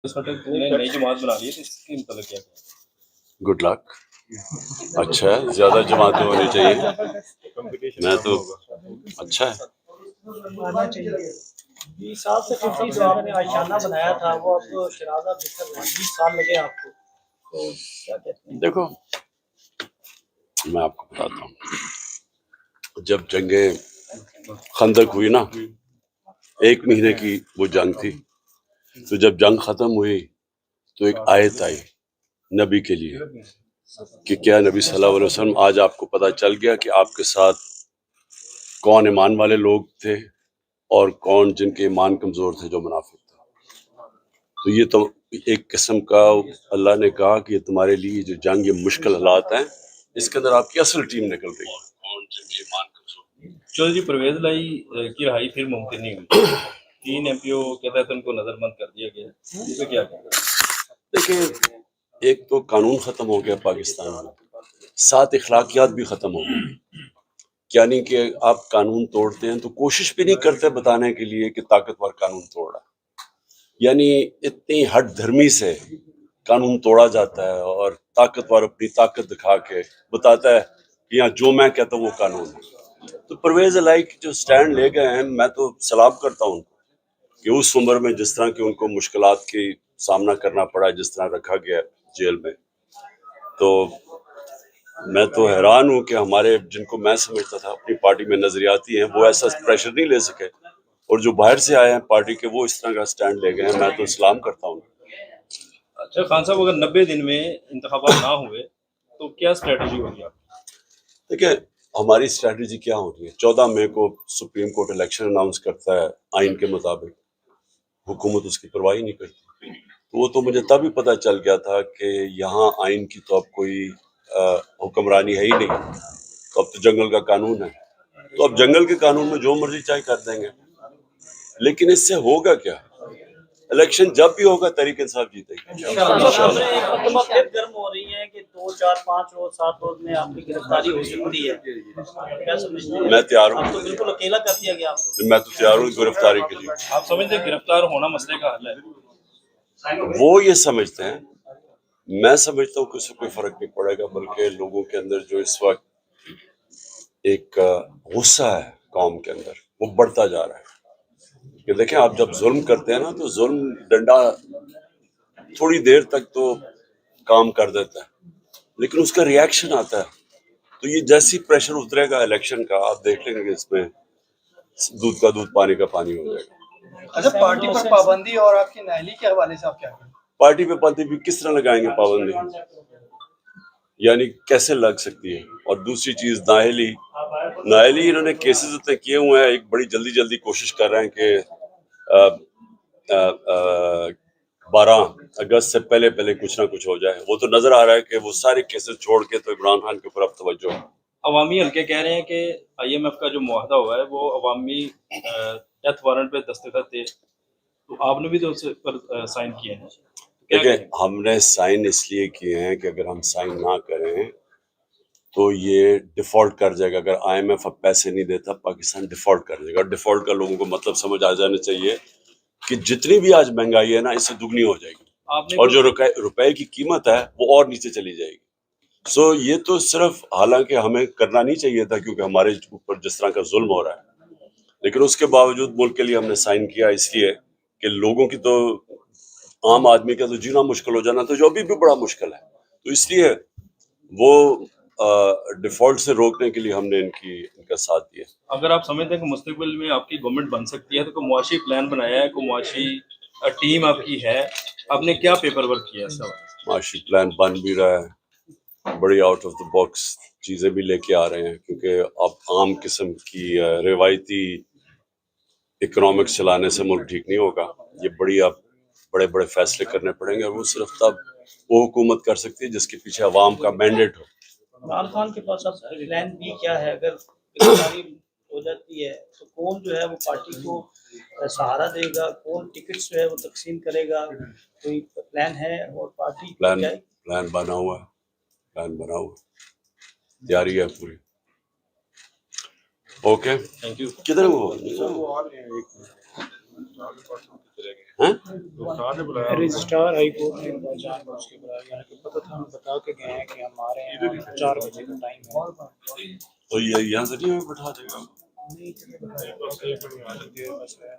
نئی جماعت بنا لی ہے، اس کے متعلق کیا کہیں؟ گڈ لک، اچھا ہے، زیادہ جماعتیں ہونی چاہیے. میں تو اچھا ہے. 20 سال سے 50 جو آپ نے آشیانہ بنایا تھا وہ اب شرازہ بہتر 20 سال لگے آپ کو، تو کیا کہتے ہیں؟ دیکھو میں آپ کو بتاتا ہوں، جب جنگ خندق ہوئی نا، 1 مہینے کی وہ جنگ تھی، تو جب جنگ ختم ہوئی تو ایک آیت آئی نبی کے لیے کہ کیا نبی صلی اللہ علیہ وسلم آج آپ کو پتہ چل گیا کہ آپ کے ساتھ کون ایمان والے لوگ تھے اور کون جن کے ایمان کمزور تھے، جو منافق تھے. تو یہ تو ایک قسم کا اللہ نے کہا کہ یہ تمہارے لیے جو جنگ، یہ مشکل حالات ہیں، اس کے اندر آپ کی اصل ٹیم نکل رہی ہے. چودھری پرویز لائی کی رہائی پھر ممکن نہیں ہوئی، 3 MP کے تحت ان کو نظر بند کر دیا گیا، اس پہ کیا کہنا؟ دیکھیں، ایک تو قانون ختم ہو گیا پاکستان میں، 7 اخلاقیات بھی ختم ہو گئی. یعنی کہ آپ قانون توڑتے ہیں تو کوشش بھی نہیں کرتے بتانے کے لیے کہ طاقتور قانون توڑ رہا ہے. یعنی اتنی ہٹ دھرمی سے قانون توڑا جاتا ہے اور طاقتور اپنی طاقت دکھا کے بتاتا ہے کہ یہاں جو میں کہتا ہوں وہ قانون ہے. تو پرویز الہی جو سٹینڈ لے گئے ہیں، میں تو سلام کرتا ہوں کہ اس عمر میں جس طرح کی ان کو مشکلات کی سامنا کرنا پڑا، جس طرح رکھا گیا جیل میں، تو میں تو حیران ہوں کہ ہمارے جن کو میں سمجھتا تھا اپنی پارٹی میں نظریاتی ہیں، وہ ایسا پریشر نہیں لے سکے، اور جو باہر سے آئے ہیں پارٹی کے، وہ اس طرح کا سٹینڈ لے گئے ہیں. میں تو سلام کرتا ہوں. اچھا خان صاحب، اگر 90 دن میں انتخابات نہ ہوئے تو کیا اسٹریٹجی ہوگی آپ کی؟ دیکھیں، ہماری اسٹریٹجی کیا ہوتی ہے، 14 مئی کو سپریم کورٹ الیکشن اناؤنس کرتا ہے آئین کے مطابق، حکومت اس کی پرواہی نہیں کرتی. تو وہ تو مجھے تب ہی پتہ چل گیا تھا کہ یہاں آئین کی تو اب کوئی حکمرانی ہے ہی نہیں، تو اب تو جنگل کا قانون ہے. تو اب جنگل کے قانون میں جو مرضی چاہے کر دیں گے، لیکن اس سے ہوگا کیا؟ الیکشن جب بھی ہوگا تحریک انصاف جیتے گی. مقدمہ پھر گرم ہو رہی ہے کہ 2 4 5 روز 7 روز میں آپ کی گرفتاری ہو سکتی ہے، کیا سمجھتے ہیں؟ میں تیار ہوں. آپ تو بالکل اکیلا کر دیا گیا آپ کو. میں تو تیار ہوں گرفتاری کے لیے. آپ سمجھتے ہیں گرفتار ہونا مسئلے کا حل ہے؟ وہ یہ سمجھتے ہیں، میں سمجھتا ہوں کہ اس سے کوئی فرق نہیں پڑے گا، بلکہ لوگوں کے اندر جو اس وقت ایک غصہ ہے قوم کے اندر، وہ بڑھتا جا رہا ہے. کہ دیکھیں، آپ جب ظلم کرتے ہیں نا، تو ظلم ڈنڈا تھوڑی دیر تک تو کام کر دیتا ہے، لیکن اس کا ریاکشن آتا ہے. تو یہ جیسی پریشر اترے گا الیکشن کا، آپ دیکھ لیں گے کہ اس میں دودھ کا دودھ پانی کا پانی ہو جائے گا. اچھا، پارٹی پر پابندی اور آپ کی نااہلی کے حوالے سے آپ کیا کہیں؟ پارٹی پہ پابندی کس طرح لگائیں گے پابندی؟ یعنی کیسے لگ سکتی ہے؟ اور دوسری چیز، نااہلی انہوں نے کیسز اتنے کیے ہوئے ہیں، ایک بڑی جلدی کوشش کر رہے ہیں کہ 12 اگست سے پہلے کچھ نہ کچھ ہو جائے. وہ تو نظر آ رہا ہے کہ وہ سارے کیسز چھوڑ کے تو عمران خان کے اوپر اب توجہ ہے. عوامی حلقے کہہ رہے ہیں کہ IMF کا جو معاہدہ ہوا ہے وہ عوامی ڈیتھ وارنٹ پہ دستخط تھے، تو آپ نے بھی تو اس پر سائن کیے ہیں. دیکھیں، ہم نے سائن اس لیے کیے ہیں کہ اگر ہم سائن نہ کریں تو یہ ڈیفالٹ کر جائے گا. اگر IMF اب پیسے نہیں دیتا، پاکستان ڈیفالٹ کر جائے گا. اور ڈیفالٹ کا لوگوں کو مطلب سمجھ آ جانا چاہیے کہ جتنی بھی آج مہنگائی ہے نا، اس سے دگنی ہو جائے گی، اور جو روپے کی قیمت ہے وہ اور نیچے چلی جائے گی. یہ تو صرف، حالانکہ ہمیں کرنا نہیں چاہیے تھا کیونکہ ہمارے اوپر جس طرح کا ظلم ہو رہا ہے، لیکن اس کے باوجود ملک کے لیے ہم نے سائن کیا، اس لیے کہ لوگوں کی تو، عام آدمی کا تو جینا مشکل ہو جانا تو جو ابھی بھی بڑا مشکل ہے. تو اس لیے وہ ڈیفالٹ سے روکنے کے لیے ہم نے ان کا ساتھ دیا. اگر آپ سمجھتے ہیں کہ مستقبل میں آپ کی گورنمنٹ بن سکتی ہے تو کوئی معاشی پلان بنایا ہے، کوئی معاشی ٹیم آپ کی ہے، آپ نے کیا پیپر ورک کیا ہے؟ معاشی پلان بن بھی رہا ہے، بڑی آؤٹ آف دا باکس چیزیں بھی لے کے آ رہے ہیں، کیونکہ اب عام قسم کی روایتی اکنامکس چلانے سے ملک ٹھیک نہیں ہوگا. یہ بڑے فیصلے کرنے پڑیں گے، اور وہ صرف تب وہ حکومت کر سکتی ہے جس کے پیچھے عوام کا مینڈیٹ ہو. عمران خان کے پاس اب پلان بی کیا ہے؟ اگر گرفتاری ہو جاتی ہے تو کون جو ہے وہ پارٹی کو سہارا دے گا، کون ٹکٹس جو ہے وہ تقسیم کرے گا؟ کوئی پلان ہے؟ اور پارٹی پلان بنا ہوا تیاری ہے پوری. Okay, thank you. کدھر وہ ہیں؟ رجسٹرار ہائی کورٹ نے جان بوجھ کے بلایا، یعنی کہ پتہ تھا ہم بتا کے گئے ہیں کہ ہمارے یہاں 4 بجے کا ٹائم ہے. تو یہ یہاں سے نہیں ہمیں بٹھا دے گا. نہیں چلے بٹھائے بس ہے.